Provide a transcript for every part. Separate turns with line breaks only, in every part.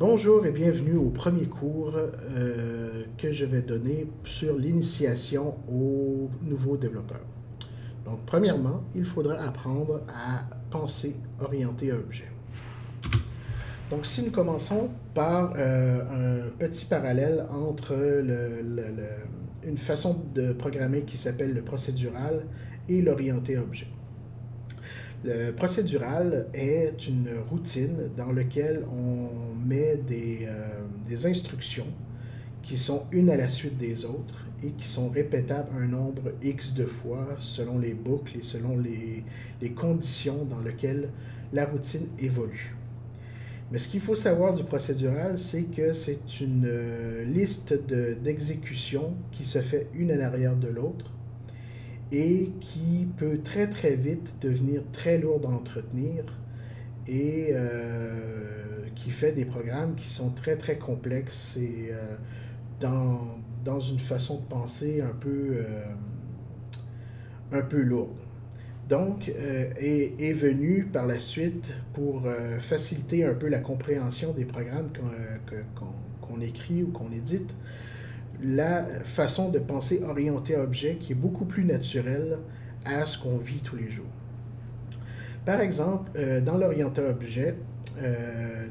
Bonjour et bienvenue au premier cours que je vais donner sur l'initiation aux nouveaux développeurs. Donc, premièrement, il faudra apprendre à penser orienté à objet. Donc, si nous commençons par un petit parallèle entre une façon de programmer qui s'appelle le procédural et l'orienté à objet. Le procédural est une routine dans laquelle on met des instructions qui sont une à la suite des autres et qui sont répétables un nombre X de fois selon les boucles et selon les conditions dans lesquelles la routine évolue. Mais ce qu'il faut savoir du procédural, c'est que c'est une liste d'exécutions qui se fait une en arrière de l'autre et qui peut très très vite devenir très lourde à entretenir et qui fait des programmes qui sont très très complexes et dans une façon de penser un peu lourde. Donc, est venu par la suite pour faciliter un peu la compréhension des programmes qu'on écrit ou qu'on édite, la façon de penser orientée à objet qui est beaucoup plus naturelle à ce qu'on vit tous les jours. Par exemple, dans l'orienté à objet,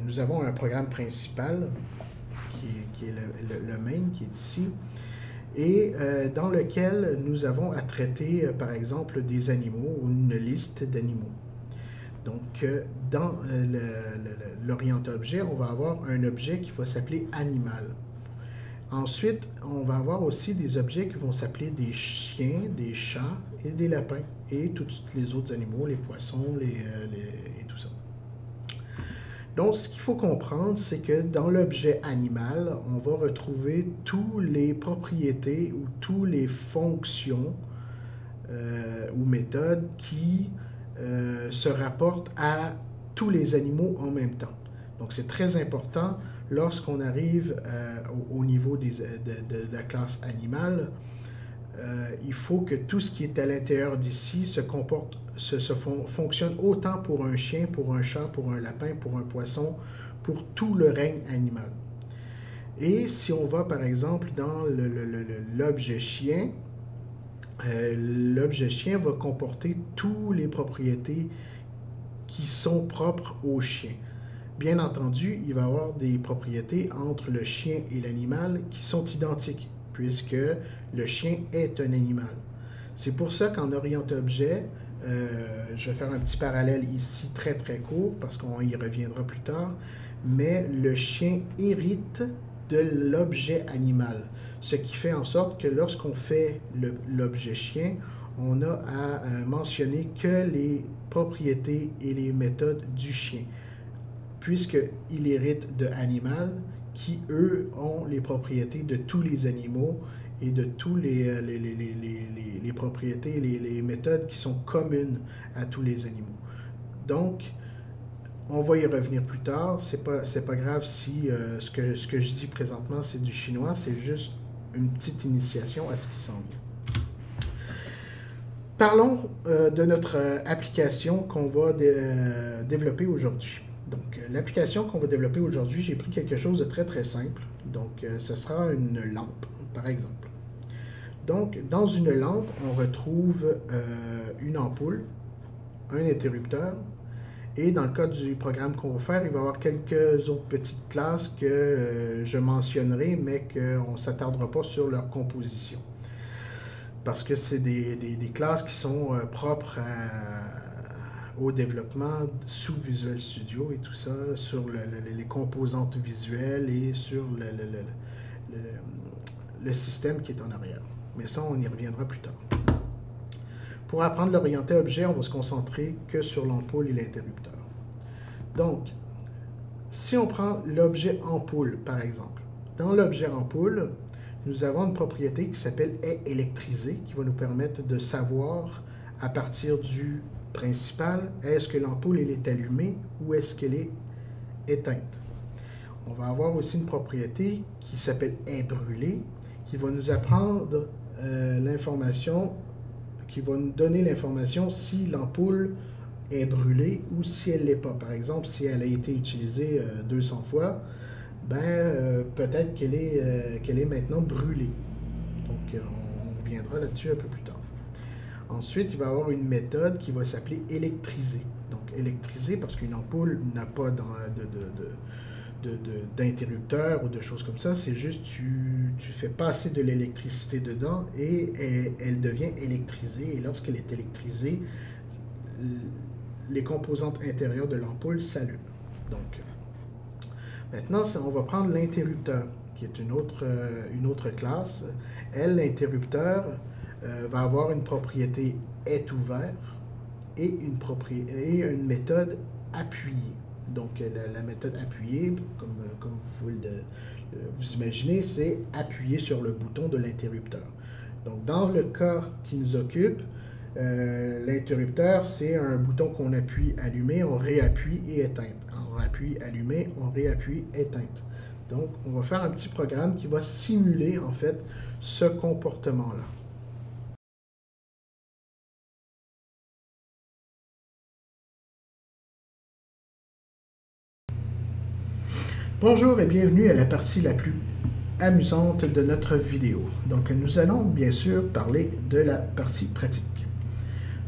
nous avons un programme principal qui est le main, qui est ici, et dans lequel nous avons à traiter, par exemple, des animaux ou une liste d'animaux. Donc, dans l'orienté à objet, on va avoir un objet qui va s'appeler animal. Ensuite, on va avoir aussi des objets qui vont s'appeler des chiens, des chats et des lapins, et tous les autres animaux, les poissons et tout ça. Donc, ce qu'il faut comprendre, c'est que dans l'objet animal, on va retrouver toutes les propriétés ou toutes les fonctions ou méthodes qui se rapportent à tous les animaux en même temps. Donc, c'est très important lorsqu'on arrive au niveau de la classe animale. Il faut que tout ce qui est à l'intérieur d'ici fonctionne autant pour un chien, pour un chat, pour un lapin, pour un poisson, pour tout le règne animal. Et si on va par exemple dans l'objet chien, l'objet chien va comporter toutes les propriétés qui sont propres au chien. Bien entendu, il va y avoir des propriétés entre le chien et l'animal qui sont identiques, puisque le chien est un animal. C'est pour ça qu'en orienté objet, je vais faire un petit parallèle ici très très court, parce qu'on y reviendra plus tard, mais le chien hérite de l'objet animal, ce qui fait en sorte que lorsqu'on fait l'objet chien, on a à mentionner que les propriétés et les méthodes du chien, puisqu'il hérite de animal qui, eux, ont les propriétés de tous les animaux et de tous les propriétés et les méthodes qui sont communes à tous les animaux. Donc, on va y revenir plus tard. C'est pas grave si ce que je dis présentement, c'est du chinois. C'est juste une petite initiation à ce qui s'en vient. Parlons de notre application qu'on va développer aujourd'hui. Donc, l'application qu'on va développer aujourd'hui, j'ai pris quelque chose de très très simple. Donc, ce sera une lampe, par exemple. Donc, dans une lampe, on retrouve une ampoule, un interrupteur, et dans le cas du programme qu'on va faire, il va y avoir quelques autres petites classes que je mentionnerai, mais qu'on ne s'attardera pas sur leur composition. Parce que c'est des classes qui sont propres au développement sous Visual Studio et tout ça, sur les composantes visuelles et sur le système qui est en arrière. Mais ça, on y reviendra plus tard. Pour apprendre l'orienté objet, on va se concentrer que sur l'ampoule et l'interrupteur. Donc, si on prend l'objet ampoule, par exemple, dans l'objet ampoule, nous avons une propriété qui s'appelle est électrisé, qui va nous permettre de savoir à partir du principal, est-ce que l'ampoule est allumée ou est-ce qu'elle est éteinte. On va avoir aussi une propriété qui s'appelle est brûlée, qui va nous apprendre l'information, qui va nous donner l'information si l'ampoule est brûlée ou si elle ne l'est pas. Par exemple, si elle a été utilisée 200 fois, peut-être qu'elle est maintenant brûlée. Donc, on reviendra là-dessus un peu plus tard. Ensuite, il va y avoir une méthode qui va s'appeler électriser. Donc, électriser parce qu'une ampoule n'a pas d'interrupteur ou de choses comme ça. C'est juste tu fais passer de l'électricité dedans et elle devient électrisée. Et lorsqu'elle est électrisée, les composantes intérieures de l'ampoule s'allument. Donc, maintenant, on va prendre l'interrupteur, qui est une autre classe. L'interrupteur va avoir une propriété est ouvert et une méthode appuyée. Donc, la méthode appuyée, comme vous imaginez, c'est appuyer sur le bouton de l'interrupteur. Donc, dans le cas qui nous occupe, l'interrupteur, c'est un bouton qu'on appuie, allumer, on réappuie et éteindre. On appuie, allumer, on réappuie, éteindre. Donc, on va faire un petit programme qui va simuler, en fait, ce comportement-là. Bonjour et bienvenue à la partie la plus amusante de notre vidéo. Donc, nous allons bien sûr parler de la partie pratique.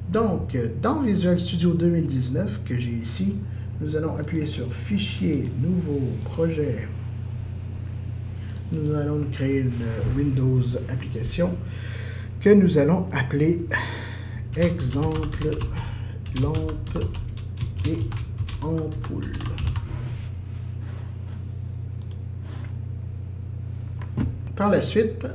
Donc, dans Visual Studio 2019 que j'ai ici, nous allons appuyer sur Fichier, Nouveau, Projet. Nous allons créer une Windows application que nous allons appeler Exemple, Lampe et Ampoule. Par la suite,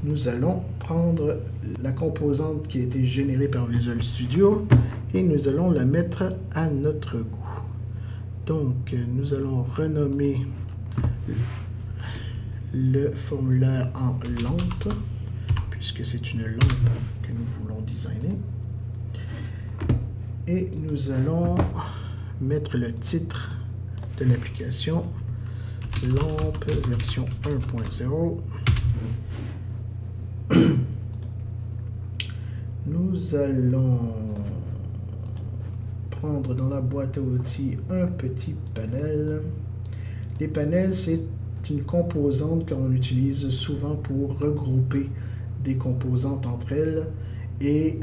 nous allons prendre la composante qui a été générée par Visual Studio et nous allons la mettre à notre goût. Donc, nous allons renommer le formulaire en lampe, puisque c'est une lampe que nous voulons designer. Et nous allons mettre le titre de l'application lampe version 1.0. Nous allons prendre dans la boîte à outils un petit panel. Les panels, c'est une composante qu'on utilise souvent pour regrouper des composantes entre elles. Et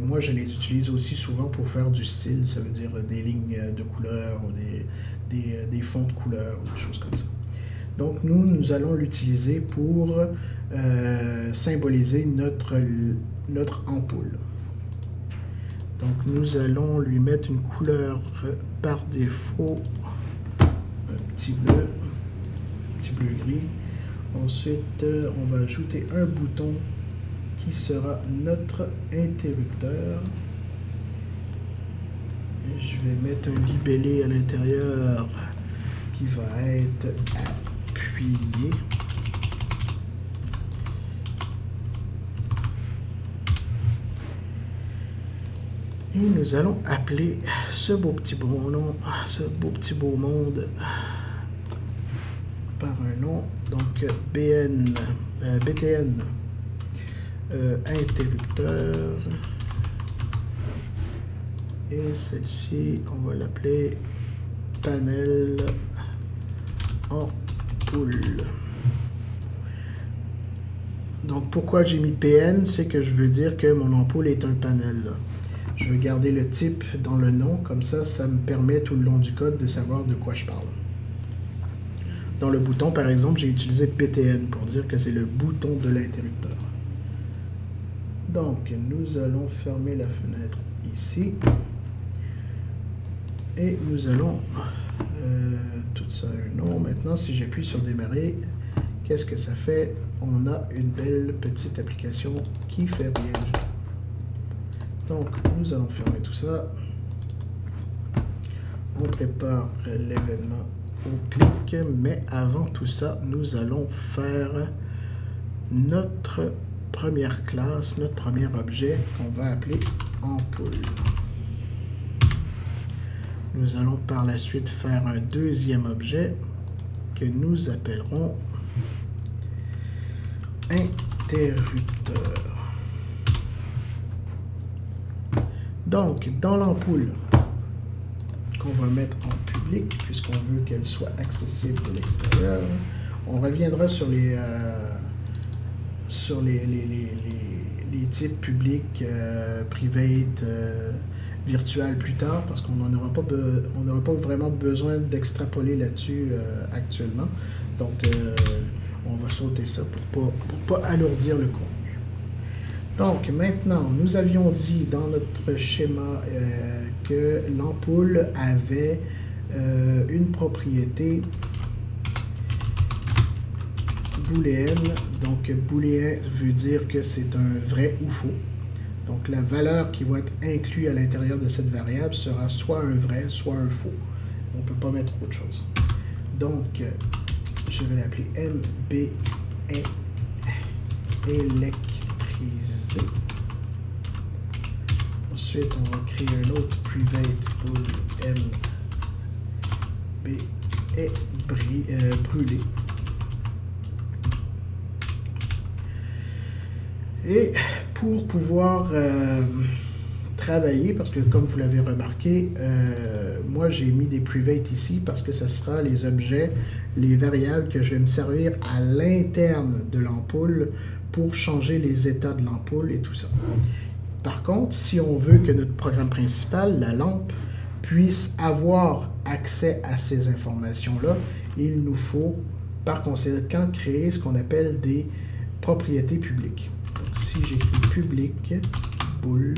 moi, je les utilise aussi souvent pour faire du style, ça veut dire des lignes de couleurs ou des fonds de couleurs ou des choses comme ça. Donc, nous allons l'utiliser pour symboliser notre ampoule. Donc, nous allons lui mettre une couleur par défaut, un petit bleu-gris. Ensuite, on va ajouter un bouton qui sera notre interrupteur. Et je vais mettre un libellé à l'intérieur qui va être appuyé. Et nous allons appeler ce beau petit beau monde par un nom, donc BTN interrupteur, et celle-ci on va l'appeler panel ampoule. Donc pourquoi j'ai mis PN, c'est que je veux dire que mon ampoule est un panel. Je veux garder le type dans le nom, comme ça me permet tout le long du code de savoir de quoi je parle. Dans le bouton, par exemple, j'ai utilisé BTN pour dire que c'est le bouton de l'interrupteur. Donc, nous allons fermer la fenêtre ici. Et nous allons tout ça un nom. Maintenant, si j'appuie sur démarrer, qu'est-ce que ça fait? On a une belle petite application qui fait rien du tout. Donc, nous allons fermer tout ça. On prépare l'événement au clic, mais avant tout ça, nous allons faire notre première classe, notre premier objet qu'on va appeler ampoule. Nous allons par la suite faire un deuxième objet que nous appellerons interrupteur. Donc, dans l'ampoule qu'on va mettre en public, publique, puisqu'on veut qu'elle soit accessible de l'extérieur. On reviendra sur les types publics, private, virtual plus tard, parce qu'on n'aura pas vraiment besoin d'extrapoler là-dessus actuellement. Donc, on va sauter ça pour pas alourdir le contenu. Donc, maintenant, nous avions dit dans notre schéma que l'ampoule avait une propriété booléenne. Donc, booléen veut dire que c'est un vrai ou faux. Donc, la valeur qui va être inclue à l'intérieur de cette variable sera soit un vrai, soit un faux. On ne peut pas mettre autre chose. Donc, je vais l'appeler MB électrisé. Ensuite, on va créer un autre private bool MB est brûlé. Et pour pouvoir travailler, parce que comme vous l'avez remarqué, moi j'ai mis des privates ici parce que ce sera les objets, les variables que je vais me servir à l'interne de l'ampoule pour changer les états de l'ampoule et tout ça. Par contre, si on veut que notre programme principal, la lampe, puisse avoir accès à ces informations-là, il nous faut par conséquent créer ce qu'on appelle des propriétés publiques. Donc, si j'écris public bool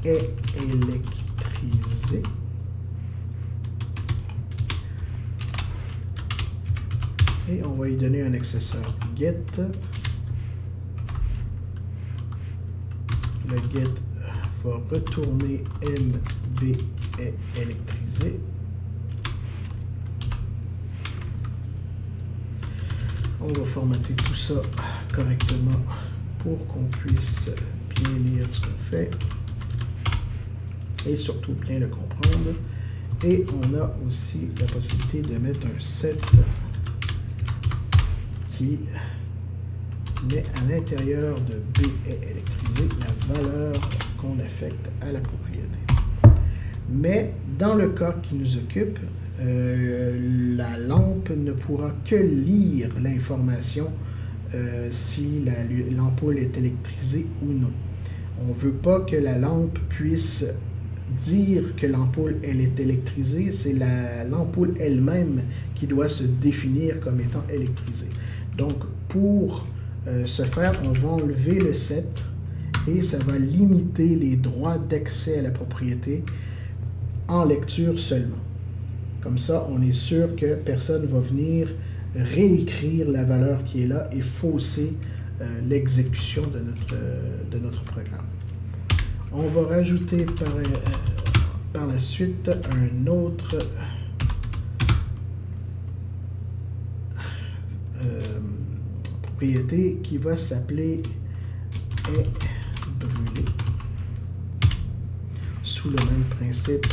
est électrisé, et on va y donner un accesseur get. Le get va retourner MB est électrisé. On va formater tout ça correctement pour qu'on puisse bien lire ce qu'on fait et surtout bien le comprendre. Et on a aussi la possibilité de mettre un set qui met à l'intérieur de B est électrisé la valeur qu'on affecte à la propriété. Mais dans le cas qui nous occupe, la lampe ne pourra que lire l'information si l'ampoule est électrisée ou non. On ne veut pas que la lampe puisse dire que l'ampoule elle est électrisée, c'est l'ampoule elle-même qui doit se définir comme étant électrisée. Donc pour ce faire, on va enlever le set et ça va limiter les droits d'accès à la propriété en lecture seulement. Comme ça, on est sûr que personne ne va venir réécrire la valeur qui est là et fausser l'exécution de notre programme. On va rajouter par la suite un autre propriété qui va s'appeler est brûlé. Sous le même principe,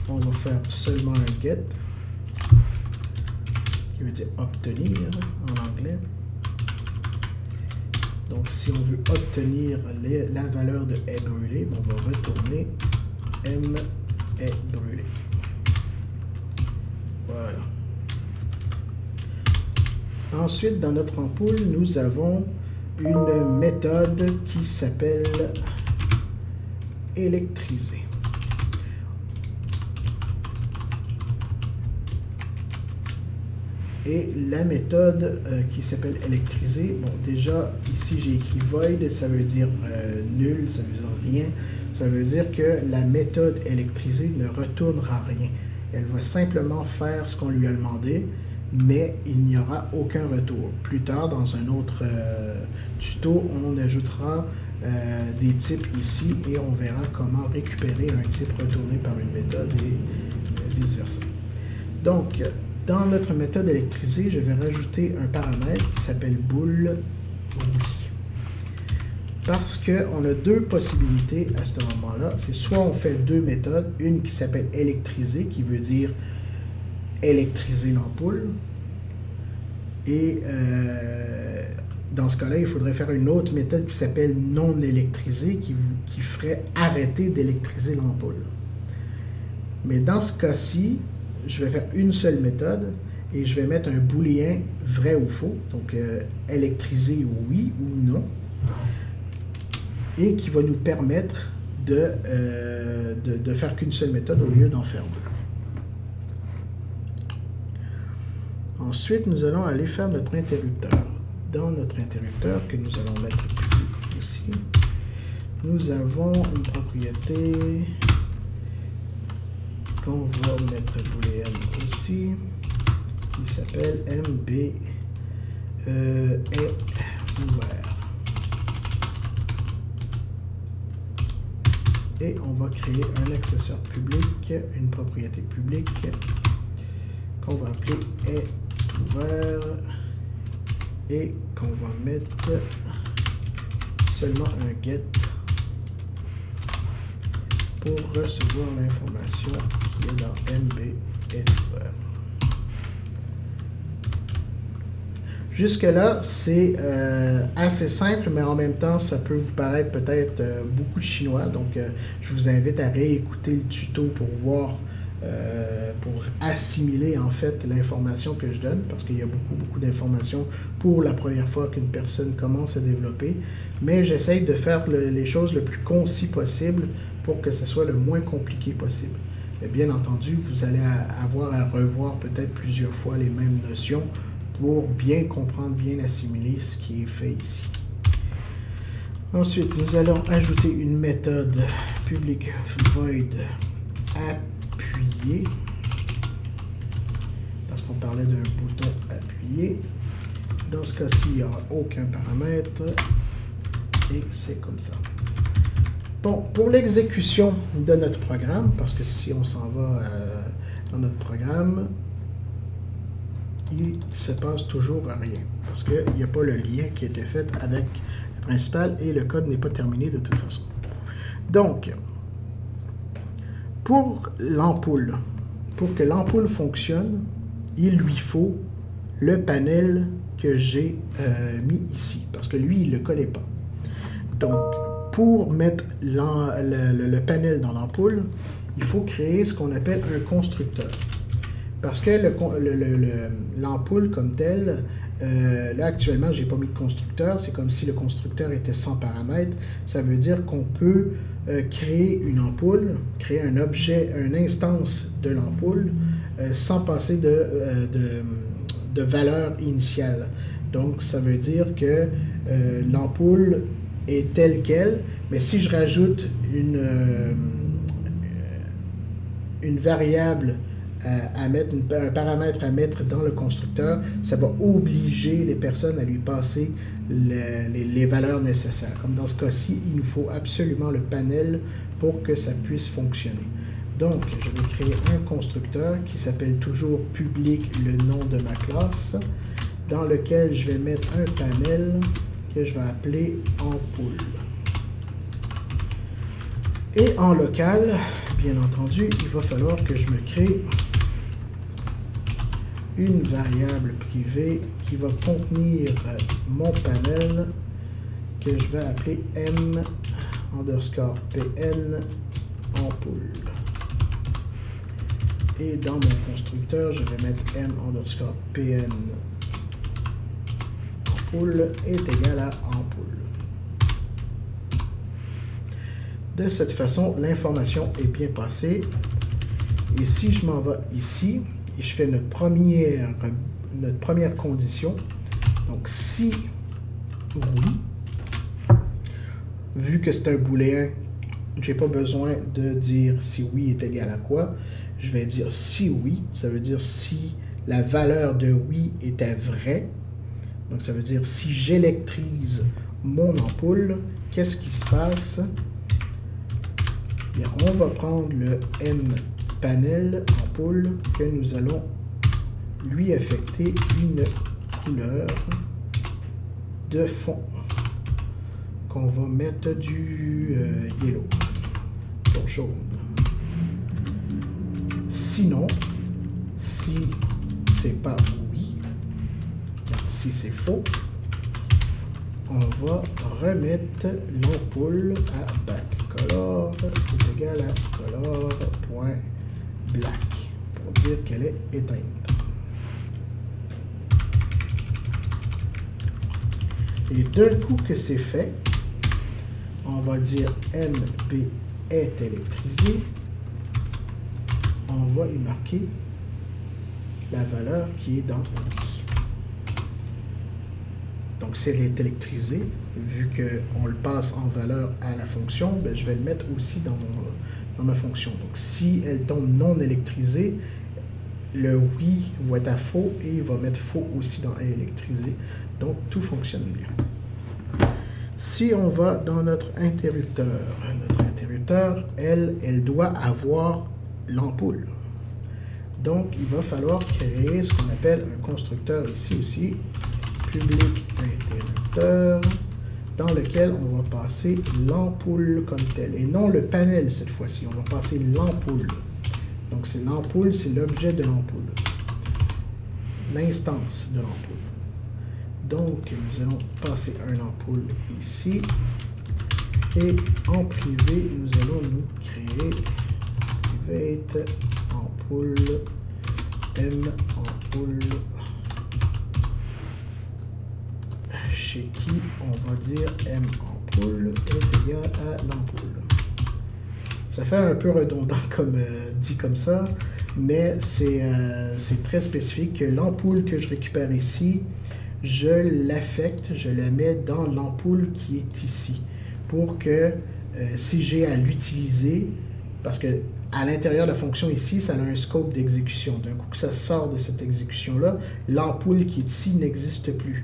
on va faire seulement un get qui veut dire obtenir en anglais. Donc si on veut obtenir la valeur de est brûlé, on va retourner M est brûlé. Voilà. Ensuite, dans notre ampoule, nous avons une méthode qui s'appelle électriser. Et la méthode qui s'appelle électriser, bon déjà ici j'ai écrit void, ça veut dire nul, ça veut dire rien. Ça veut dire que la méthode électriser ne retournera rien. Elle va simplement faire ce qu'on lui a demandé, mais il n'y aura aucun retour. Plus tard, dans un autre tuto, on ajoutera des types ici et on verra comment récupérer un type retourné par une méthode et vice-versa. Donc, dans notre méthode électrisée, je vais rajouter un paramètre qui s'appelle bool oui. Parce qu'on a deux possibilités à ce moment-là. C'est soit on fait deux méthodes, une qui s'appelle électriser, qui veut dire électriser l'ampoule. Et dans ce cas-là, il faudrait faire une autre méthode qui s'appelle non électriser, qui ferait arrêter d'électriser l'ampoule. Mais dans ce cas-ci, je vais faire une seule méthode et je vais mettre un booléen vrai ou faux, donc électriser oui ou non, et qui va nous permettre de faire qu'une seule méthode au lieu d'en faire deux. Ensuite, nous allons aller faire notre interrupteur. Dans notre interrupteur, que nous allons mettre public aussi, nous avons une propriété qu'on va mettre booléen aussi, qui s'appelle MB est ouvert. Et on va créer un accessoire public, une propriété publique qu'on va appeler est ouvert et qu'on va mettre seulement un get pour recevoir l'information qui est dans MB est ouvert. Jusque-là, c'est assez simple, mais en même temps, ça peut vous paraître peut-être beaucoup de chinois. Donc, je vous invite à réécouter le tuto pour voir, pour assimiler en fait l'information que je donne, parce qu'il y a beaucoup d'informations pour la première fois qu'une personne commence à développer. Mais j'essaye de faire les choses le plus concis possible pour que ce soit le moins compliqué possible. Et bien entendu, vous allez avoir à revoir peut-être plusieurs fois les mêmes notions pour bien comprendre, bien assimiler ce qui est fait ici. Ensuite, nous allons ajouter une méthode public void appuyer, parce qu'on parlait d'un bouton appuyer. Dans ce cas-ci, il n'y aura aucun paramètre et c'est comme ça. Bon, pour l'exécution de notre programme, parce que si on s'en va dans notre programme, il ne se passe toujours rien, parce qu'il n'y a pas le lien qui a été fait avec le principal et le code n'est pas terminé de toute façon. Donc, pour l'ampoule, pour que l'ampoule fonctionne, il lui faut le panel que j'ai mis ici, parce que lui, il ne le connaît pas. Donc, pour mettre le panel dans l'ampoule, il faut créer ce qu'on appelle un constructeur. Parce que l'ampoule comme telle, là actuellement, je n'ai pas mis de constructeur. C'est comme si le constructeur était sans paramètres. Ça veut dire qu'on peut créer une ampoule, créer un objet, une instance de l'ampoule, sans passer de valeur initiale. Donc, ça veut dire que l'ampoule est telle qu'elle, mais si je rajoute une variable à mettre, un paramètre à mettre dans le constructeur, ça va obliger les personnes à lui passer les valeurs nécessaires. Comme dans ce cas-ci, il nous faut absolument le panel pour que ça puisse fonctionner. Donc, je vais créer un constructeur qui s'appelle toujours public, le nom de ma classe, dans lequel je vais mettre un panel que je vais appeler ampoule. Et en local, bien entendu, il va falloir que je me crée une variable privée qui va contenir mon panel que je vais appeler m_pn ampoule. Et dans mon constructeur, je vais mettre m_pn ampoule est égal à ampoule. De cette façon, l'information est bien passée. Et si je m'en vais ici, et je fais notre première condition, donc si oui, vu que c'est un booléen, je n'ai pas besoin de dire si oui est égal à quoi, je vais dire si oui, ça veut dire si la valeur de oui était vraie, donc ça veut dire si j'électrise mon ampoule, qu'est-ce qui se passe? Bien, on va prendre le mPanel ampoule que nous allons lui affecter une couleur de fond qu'on va mettre du yellow pour jaune. Sinon, si c'est pas oui, si c'est faux, on va remettre l'ampoule à backcolor est égal à color.black. pour dire qu'elle est éteinte. Et d'un coup que c'est fait, on va dire MB est électrisé. On va y marquer la valeur qui est dans oui. Donc, si elle est électrisée, vu qu'on le passe en valeur à la fonction, ben, je vais le mettre aussi dans ma fonction. Donc, si elle tombe non électrisée, le oui va être à faux et il va mettre faux aussi dans électrisé. Donc, tout fonctionne bien. Si on va dans notre interrupteur, elle doit avoir l'ampoule. Donc, il va falloir créer ce qu'on appelle un constructeur ici aussi, public interrupteur, dans lequel on va passer l'ampoule comme telle, et non le panel cette fois-ci, on va passer l'ampoule. Donc, c'est l'ampoule, c'est l'objet de l'ampoule, l'instance de l'ampoule. Donc, nous allons passer un ampoule ici, et en privé, nous allons nous créer private ampoule, M ampoule, chez qui on va dire M ampoule est égal à l'ampoule. Ça fait un peu redondant comme dit comme ça, mais c'est très spécifique que l'ampoule que je récupère ici, je l'affecte, je la mets dans l'ampoule qui est ici, pour que si j'ai à l'utiliser, parce que à l'intérieur de la fonction ici, ça a un scope d'exécution. D'un coup que ça sort de cette exécution-là, l'ampoule qui est ici n'existe plus.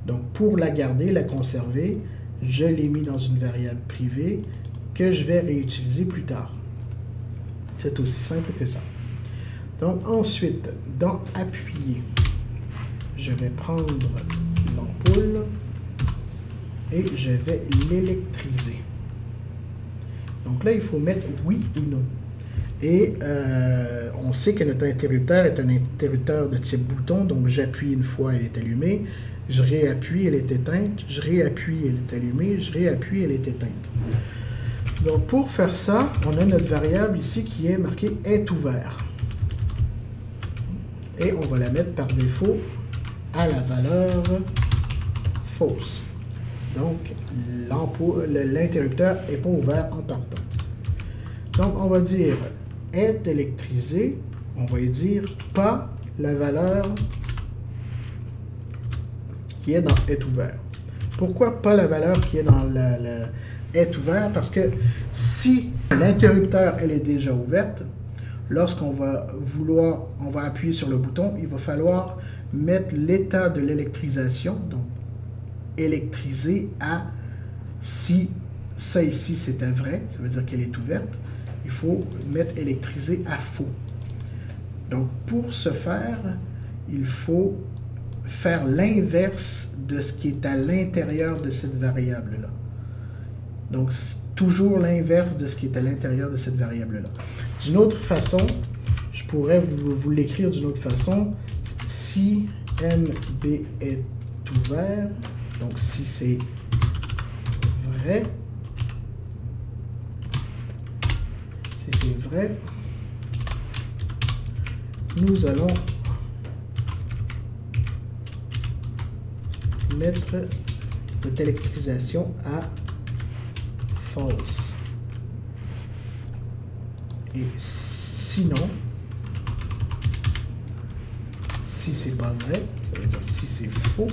Donc, pour la garder, la conserver, je l'ai mis dans une variable privée que je vais réutiliser plus tard. C'est aussi simple que ça. Donc, ensuite, dans Appuyer, je vais prendre l'ampoule et je vais l'électriser. Donc là, il faut mettre oui ou non. Et on sait que notre interrupteur est un interrupteur de type bouton, donc j'appuie une fois, elle est allumée, je réappuie, elle est éteinte, je réappuie, elle est allumée, je réappuie, elle est éteinte. Donc pour faire ça, on a notre variable ici qui est marquée est ouvert. Et on va la mettre par défaut à la valeur fausse. Donc l'interrupteur n'est pas ouvert en partant. Donc on va dire est électrisé, on va y dire pas la valeur qui est dans est ouvert. Pourquoi pas la valeur qui est dans le est ouvert? Parce que si l'interrupteur elle est déjà ouverte, lorsqu'on va on va appuyer sur le bouton, il va falloir mettre l'état de l'électrisation, donc électriser à, si ça ici c'était vrai, ça veut dire qu'elle est ouverte, il faut mettre électriser à faux. Donc pour ce faire, il faut faire l'inverse de ce qui est à l'intérieur de cette variable-là. Donc toujours l'inverse de ce qui est à l'intérieur de cette variable-là. D'une autre façon, je pourrais vous l'écrire d'une autre façon. Si MB est ouvert, donc si c'est vrai, nous allons mettre notre électrisation à false. Et sinon, si c'est pas vrai, ça veut dire si c'est faux,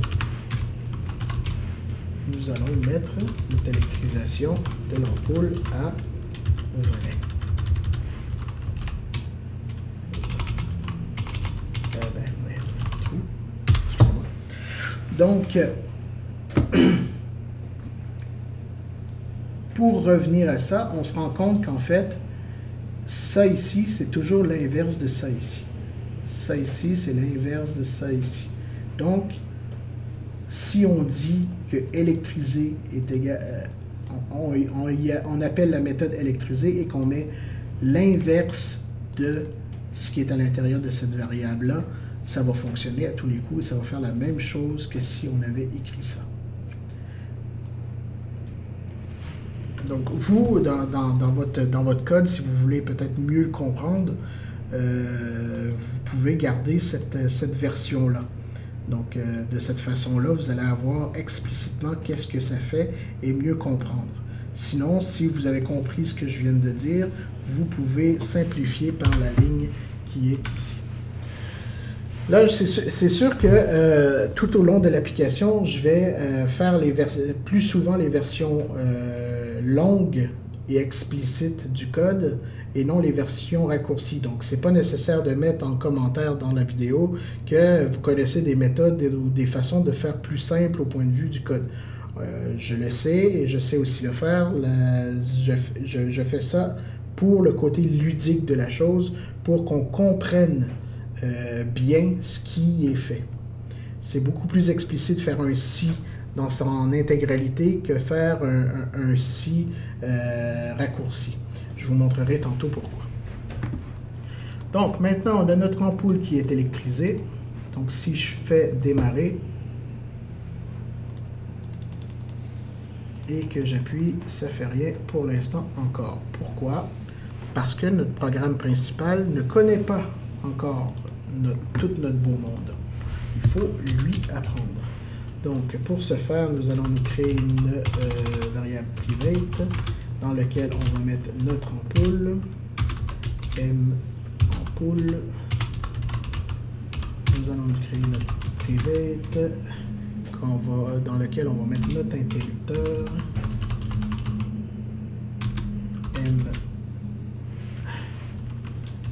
nous allons mettre notre électrisation de l'ampoule à vrai. Donc, pour revenir à ça, on se rend compte qu'en fait, ça ici, c'est toujours l'inverse de ça ici. Ça ici, c'est l'inverse de ça ici. Donc, si on dit que électriser est égal, on appelle la méthode électriser et qu'on met l'inverse de ce qui est à l'intérieur de cette variable-là, ça va fonctionner à tous les coups et ça va faire la même chose que si on avait écrit ça. Donc, vous, dans votre code, si vous voulez peut-être mieux le comprendre, vous pouvez garder cette version-là. Donc, de cette façon-là, vous allez avoir explicitement qu'est-ce que ça fait et mieux comprendre. Sinon, si vous avez compris ce que je viens de dire, vous pouvez simplifier par la ligne qui est ici. Là, c'est sûr que tout au long de l'application, je vais faire plus souvent les versions longues et explicites du code et non les versions raccourcies. Donc, c'est pas nécessaire de mettre en commentaire dans la vidéo que vous connaissez des méthodes ou des façons de faire plus simple au point de vue du code. Je le sais et je sais aussi le faire. Je fais ça pour le côté ludique de la chose, pour qu'on comprenne bien ce qui est fait. C'est beaucoup plus explicite de faire un si dans son intégralité que faire un si raccourci. Je vous montrerai tantôt pourquoi. Donc maintenant on a notre ampoule qui est électrisée. Donc si je fais démarrer et que j'appuie, ça fait rien pour l'instant encore. Pourquoi? Parce que notre programme principal ne connaît pas encore tout notre beau monde. Il faut lui apprendre. Donc, pour ce faire, nous allons nous créer une variable private dans laquelle on va mettre notre ampoule, m ampoule. Nous allons nous créer notre private dans lequel on va mettre notre interrupteur, m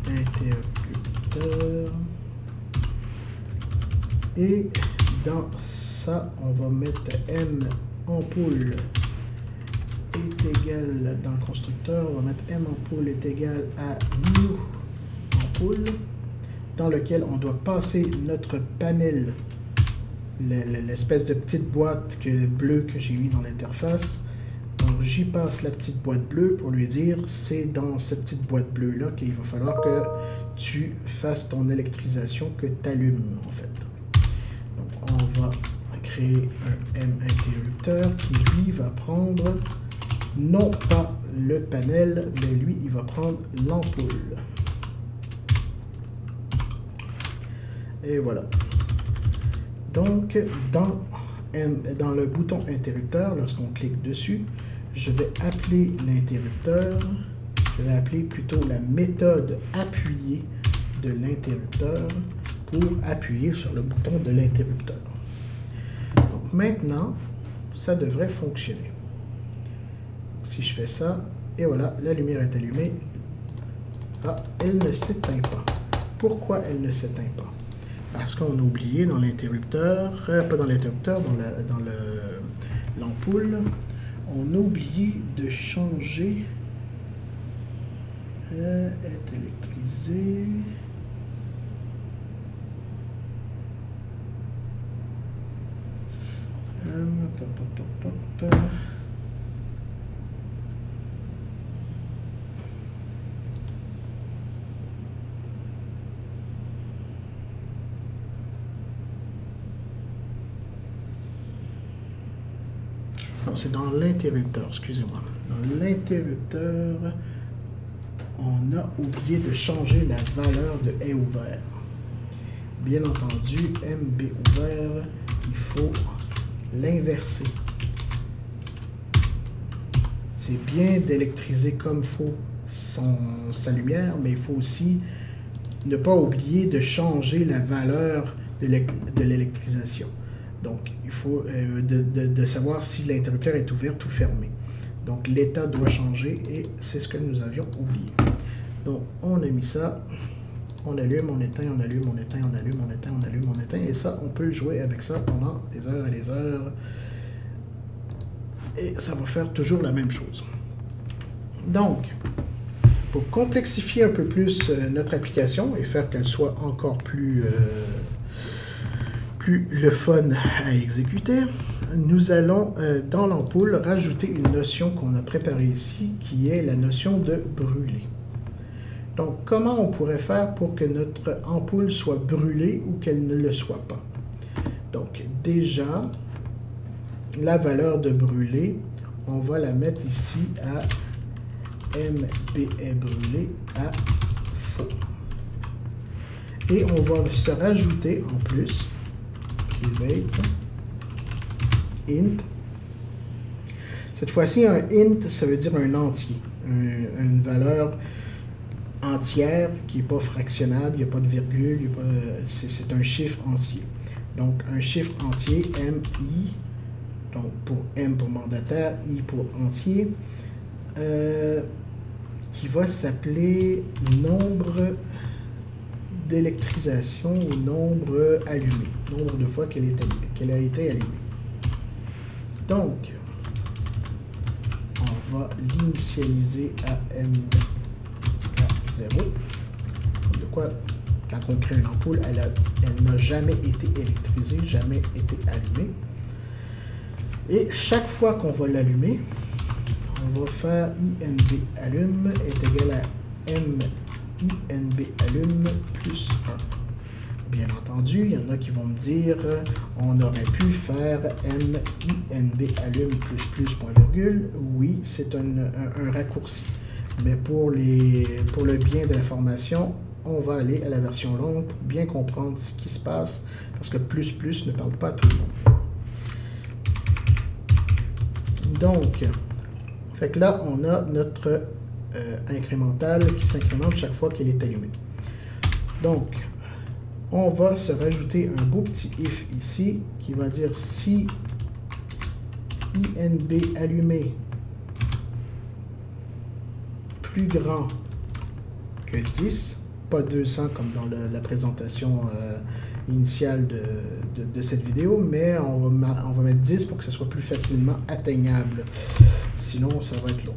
interrupteur. Et dans ça, on va mettre m ampoule est égal, dans le constructeur, on va mettre m ampoule est égal à new ampoule, dans lequel on doit passer notre panel, l'espèce de petite boîte bleue que j'ai mis dans l'interface. Donc j'y passe la petite boîte bleue pour lui dire c'est dans cette petite boîte bleue là qu'il va falloir que tu fasses ton électrisation, que tu allumes en fait. Donc on va créer un M interrupteur qui lui va prendre non pas le panel, mais lui il va prendre l'ampoule. Et voilà. Donc dans le bouton interrupteur, lorsqu'on clique dessus, je vais appeler l'interrupteur, je vais appeler plutôt la méthode appuyée de l'interrupteur pour appuyer sur le bouton de l'interrupteur. Donc maintenant, ça devrait fonctionner. Si je fais ça, et voilà, la lumière est allumée. Ah, elle ne s'éteint pas. Pourquoi elle ne s'éteint pas? Parce qu'on a oublié dans l'interrupteur, pas dans l'interrupteur, dans l'ampoule, on a oublié de changer, est électrisé. Non, c'est dans l'interrupteur, excusez-moi. Dans l'interrupteur, on a oublié de changer la valeur de est ouvert. Bien entendu, MB ouvert, il faut l'inverser. C'est bien d'électriser comme il faut sa lumière, mais il faut aussi ne pas oublier de changer la valeur de l'électrisation. Donc, il faut de savoir si l'interrupteur est ouvert ou fermé. Donc, l'état doit changer et c'est ce que nous avions oublié. Donc, on a mis ça. On allume, on éteint, on allume, on éteint, on allume, on éteint, on allume, on éteint. Et ça, on peut jouer avec ça pendant des heures et des heures. Et ça va faire toujours la même chose. Donc, pour complexifier un peu plus notre application et faire qu'elle soit encore plus le fun à exécuter, nous allons dans l'ampoule rajouter une notion qu'on a préparée ici, qui est la notion de brûler. Donc, comment on pourrait faire pour que notre ampoule soit brûlée ou qu'elle ne le soit pas? Donc, déjà, la valeur de brûler, on va la mettre ici à MB est brûlé à faux. Et on va se rajouter en plus private int. Cette fois-ci, un int, ça veut dire un entier, une valeur entière qui n'est pas fractionnable, il n'y a pas de virgule, c'est un chiffre entier. Donc, un chiffre entier, MI, donc pour M pour mandataire, I pour entier, qui va s'appeler nombre d'électrisation ou nombre allumé, nombre de fois qu'elle a été allumée. Donc, on va l'initialiser à M à 0. De quoi, quand on crée une ampoule, elle n'a jamais été électrisée, jamais été allumée. Et chaque fois qu'on va l'allumer, on va faire INB allume est égal à M INB allume plus 1. Bien entendu, il y en a qui vont me dire on aurait pu faire M INB allume plus point virgule. Oui, c'est un raccourci. Mais pour le bien de l'information, on va aller à la version longue pour bien comprendre ce qui se passe, parce que plus ne parle pas à tout le monde. Donc, fait que là, on a notre incrémentale qui s'incrémente chaque fois qu'elle est allumée. Donc, on va se rajouter un beau petit if ici qui va dire si INB allumé plus grand que 10, pas 200 comme dans la présentation initiale de cette vidéo, mais on va mettre 10 pour que ce soit plus facilement atteignable. Sinon, ça va être long.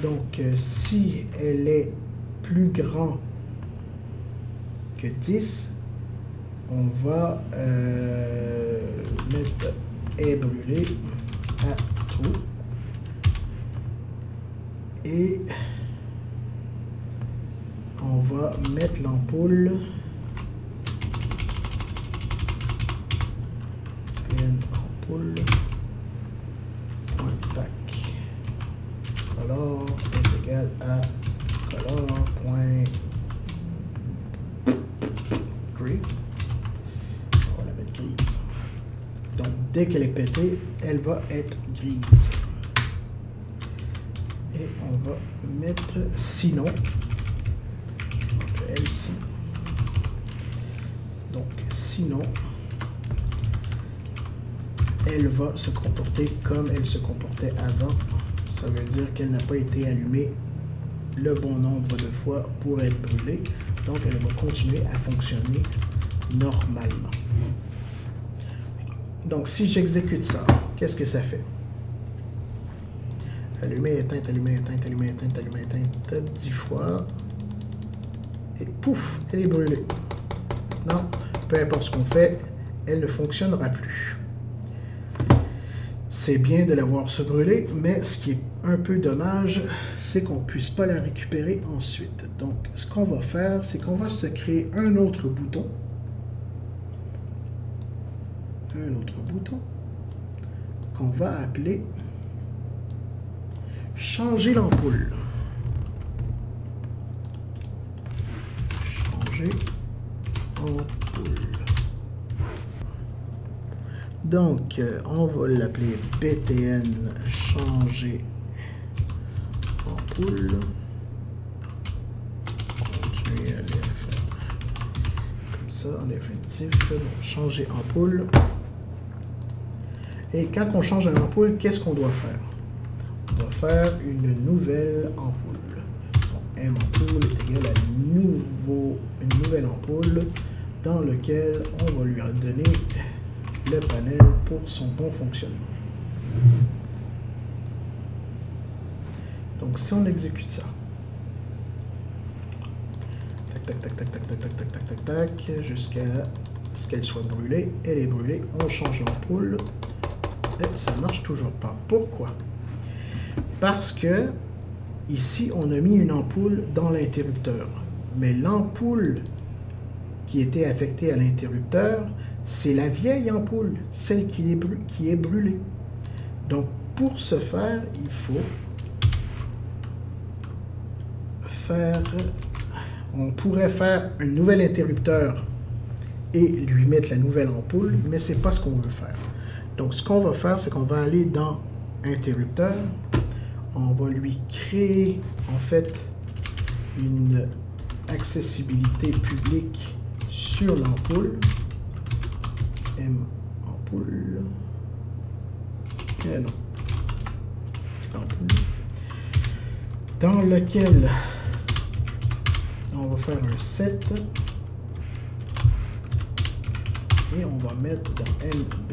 Donc, si elle est plus grand que 10, on va mettre est brûlé à true. Et on va mettre l'ampoule PN ampoule point back color est égal à color point gray. On va la mettre grise. Donc dès qu'elle est pétée, elle va être grise. Et on va mettre sinon entre ici. Donc sinon elle va se comporter comme elle se comportait avant. Ça veut dire qu'elle n'a pas été allumée le bon nombre de fois pour être brûlée. Donc elle va continuer à fonctionner normalement. Donc si j'exécute ça, qu'est-ce que ça fait? Allumer, éteinte, allumer, éteinte, allumer, éteinte, allumer, éteinte 10 fois. Et pouf, elle est brûlée. Non, peu importe ce qu'on fait, elle ne fonctionnera plus. C'est bien de la voir se brûler, mais ce qui est un peu dommage, c'est qu'on ne puisse pas la récupérer ensuite. Donc, ce qu'on va faire, c'est qu'on va se créer un autre bouton. Qu'on va appeler changer l'ampoule. Changer ampoule. Donc, on va l'appeler BTN changer ampoule. Continuer à les faire comme ça en définitif. Donc, changer ampoule. Et quand on change une ampoule, qu'est-ce qu'on doit faire? On doit faire une nouvelle ampoule. Donc, M ampoule est égal à une nouvelle ampoule dans laquelle on va lui donner le panel pour son bon fonctionnement. Donc, si on exécute ça, tac, tac, tac, tac, tac, tac, tac, tac, tac, tac, jusqu'à ce qu'elle soit brûlée, elle est brûlée, on change l'ampoule, et ça ne marche toujours pas. Pourquoi? Parce que ici, on a mis une ampoule dans l'interrupteur. Mais l'ampoule qui était affectée à l'interrupteur, c'est la vieille ampoule, celle qui est brûlée. Donc, pour ce faire, il faut faire On pourrait faire un nouvel interrupteur et lui mettre la nouvelle ampoule, mais c'est pas ce qu'on veut faire. Donc ce qu'on va faire, c'est qu'on va aller dans interrupteur, on va lui créer en fait une accessibilité publique sur l'ampoule, M ampoule, non, ampoule, dans lequel on va faire un set et on va mettre dans MB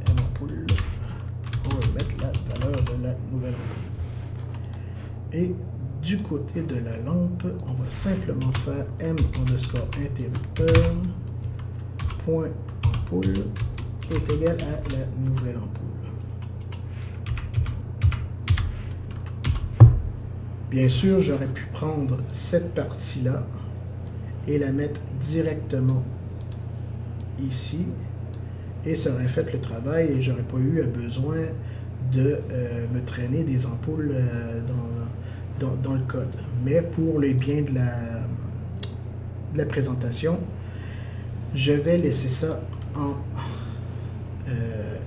M ampoule, on va mettre la valeur de la nouvelle ampoule. Et du côté de la lampe, on va simplement faire M underscore interrupteur point ampoule est égal à la nouvelle ampoule. Bien sûr, j'aurais pu prendre cette partie-là et la mettre directement ici et ça aurait fait le travail et j'aurais pas eu besoin de me traîner des ampoules dans le code. Mais pour les biens de la présentation, je vais laisser ça en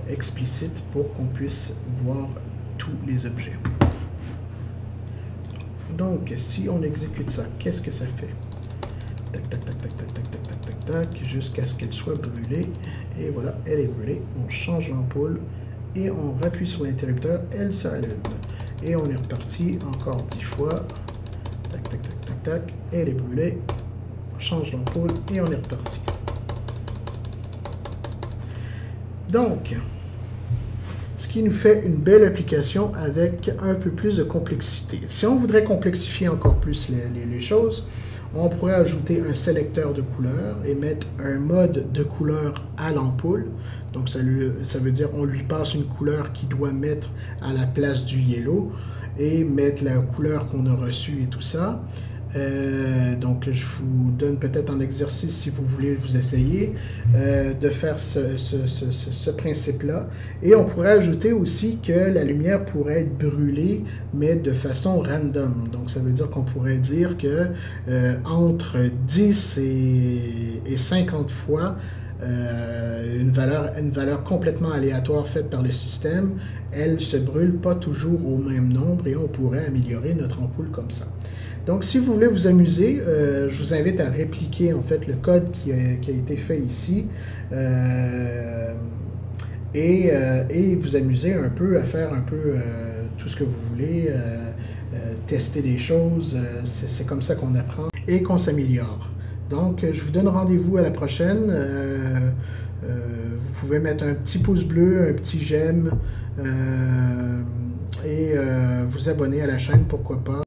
explicite pour qu'on puisse voir tous les objets. Donc, si on exécute ça, qu'est-ce que ça fait? Tac, tac, tac, tac, tac, tac, tac, tac, tac, tac, jusqu'à ce qu'elle soit brûlée. Et voilà, elle est brûlée. On change l'ampoule et on appuie sur l'interrupteur, elle s'allume. Et on est reparti encore 10 fois. Tac, tac, tac, tac, tac. Elle est brûlée. On change l'ampoule et on est reparti. Donc, ce qui nous fait une belle application avec un peu plus de complexité. Si on voudrait complexifier encore plus les choses, on pourrait ajouter un sélecteur de couleurs et mettre un mode de couleur à l'ampoule. Donc ça veut dire qu'on lui passe une couleur qu'il doit mettre à la place du yellow et mettre la couleur qu'on a reçue et tout ça. Donc je vous donne peut-être un exercice si vous voulez vous essayer de faire ce principe-là. Et on pourrait ajouter aussi que la lumière pourrait être brûlée, mais de façon random. Donc ça veut dire qu'on pourrait dire que entre 10 et 50 fois, une valeur complètement aléatoire faite par le système, elle ne se brûle pas toujours au même nombre et on pourrait améliorer notre ampoule comme ça. Donc, si vous voulez vous amuser, je vous invite à répliquer en fait le code qui a été fait ici et vous amuser un peu à faire un peu tout ce que vous voulez, tester des choses. C'est comme ça qu'on apprend et qu'on s'améliore. Donc, je vous donne rendez-vous à la prochaine. Vous pouvez mettre un petit pouce bleu, un petit j'aime et vous abonner à la chaîne, pourquoi pas.